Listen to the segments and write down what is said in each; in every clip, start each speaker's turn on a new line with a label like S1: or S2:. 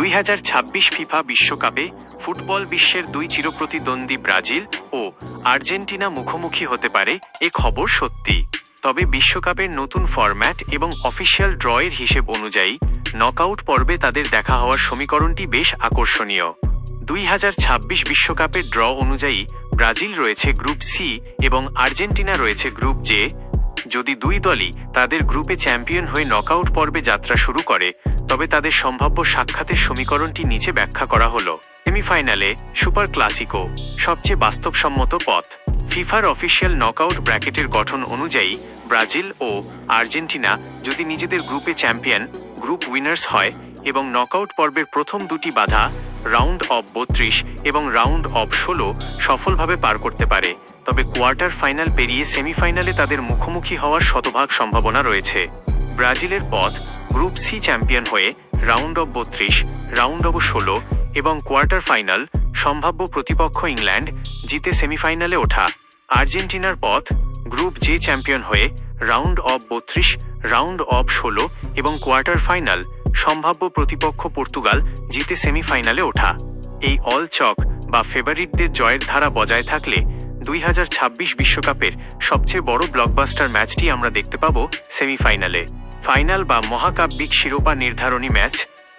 S1: 2026 FIFA বিশ্বকাপে football বিশ্বের দুই চিরপ্রতিদ্বন্দ্বী ব্রাজিল ও আর্জেন্টিনা মুখোমুখি হতে পারে এ খবর সত্যি। তবে বিশ্বকাপের নতুন ফরম্যাট এবং অফিসিয়াল ড্রয়ের হিসেব অনুযায়ী নকআউট পর্বে তাদের দেখা হওয়ার সমীকরণটি বেশ আকর্ষণীয়। 2026 বিশ্বকাপের ড্র অনুযায়ী ব্রাজিল রয়েছে গ্রুপ সি এবং আর্জেন্টিনা রয়েছে গ্রুপ জে। যদি দুই দলই তাদের গ্রুপে চ্যাম্পিয়ন হয়ে নকআউট পর্বে যাত্রা শুরু করে, তবে তাদের সম্ভাব্য সাক্ষাতের সমীকরণটি নিচে ব্যাখ্যা করা হলো। সেমিফাইনালে সুপার ক্লাসিকো সবচেয়ে বাস্তবসম্মত পথ। ফিফার অফিসিয়াল নকআউট ব্র্যাকেটের গঠন অনুযায়ী ব্রাজিল ও আর্জেন্টিনা যদি নিজেদের গ্রুপে চ্যাম্পিয়ন গ্রুপ উইনার্স হয় এবং নকআউট পর্বের প্রথম দুটি বাধা রাউন্ড অফ 32 এবং রাউন্ড অফ 16 সফলভাবে পার করতে পারে, তবে কোয়ার্টার ফাইনাল পেরিয়ে সেমিফাইনালে তাদের মুখোমুখি হওয়ার শতভাগ সম্ভাবনা রয়েছে। ব্রাজিলের পথ গ্রুপ সি চ্যাম্পিয়ন হয়ে রাউন্ড অফ 32, রাউন্ড অফ 16 এবং কোয়ার্টার ফাইনাল সম্ভাব্য প্রতিপক্ষ ইংল্যান্ড জিতে সেমিফাইনালে ওঠা। আর্জেন্টিনার পথ গ্রুপ জে চ্যাম্পিয়ন হয়ে রাউন্ড অফ 32, রাউন্ড অফ 16 এবং কোয়ার্টার ফাইনাল সম্ভাব্য প্রতিপক্ষ পর্তুগাল জিতে সেমিফাইনালে ওঠা। এই অল চক বা ফেভারিটদের জয়ের ধারা বজায় থাকলে 2026 বিশ্বকাপের সবচেয়ে বড় ব্লকবাস্টার ম্যাচটি আমরা দেখতে পাবো সেমিফাইনালে। ফাইনাল বা মহাকাব্যিক শিরোপা নির্ধারণী ম্যাচ।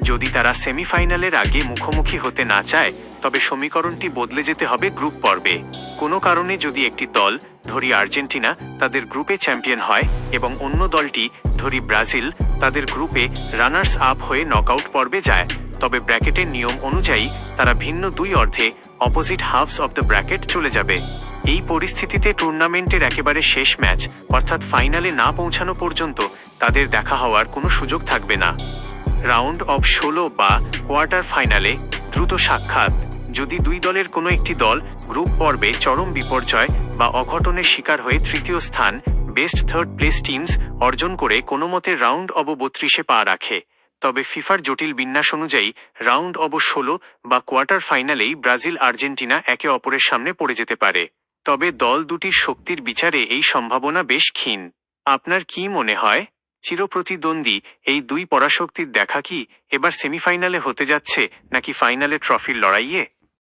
S1: যদি তারা সেমিফাইনালের আগে মুখোমুখি হতে না চায়, তবে সমীকরণটি বদলে যেতে হবে গ্রুপ পর্বে। কোনো কারণে যদি একটি দল, ধরি আর্জেন্টিনা, তাদের গ্রুপে চ্যাম্পিয়ন হয় এবং অন্য দলটি, ধরি ব্রাজিল, তাদের গ্রুপে রানার্স আপ হয়ে নকআউট পর্বে যায়, তবে ব্র্যাকেটের নিয়ম অনুযায়ী তারা ভিন্ন দুই অর্ধে অপোজিট হাফস অব দ্য ব্র্যাকেট চলে যাবে। এই পরিস্থিতিতে টুর্নামেন্টের একেবারে শেষ ম্যাচ অর্থাৎ ফাইনালে না পৌঁছানো পর্যন্ত তাদের দেখা হওয়ার কোনো সুযোগ থাকবে না। রাউন্ড অফ 16 বা কোয়ার্টার ফাইনালে দ্রুত সাক্ষাৎ। যদি দুই দলের কোনো একটি দল গ্রুপ পর্বে চরম বিপর্যয় বা অঘটনের শিকার হয়ে তৃতীয় স্থান বেস্ট থার্ড প্লেস টিমস অর্জন করে কোনো মতে রাউন্ড অব 32-এ পা রাখে, তবে ফিফার জটিল বিন্যাস অনুযায়ী রাউন্ড অব 16 বা কোয়ার্টার ফাইনালেই ব্রাজিল আর্জেন্টিনা একে অপরের সামনে পড়ে যেতে পারে। তবে দল দুটির শক্তির বিচারে এই সম্ভাবনা বেশ ক্ষীণ। আপনার কি মনে হয়, চিরপ্রতিদ্বন্দ্বী এই দুই পরাশক্তির দেখা কি এবার সেমিফাইনালে হতে যাচ্ছে নাকি ফাইনালে ট্রফির লড়াইয়ে?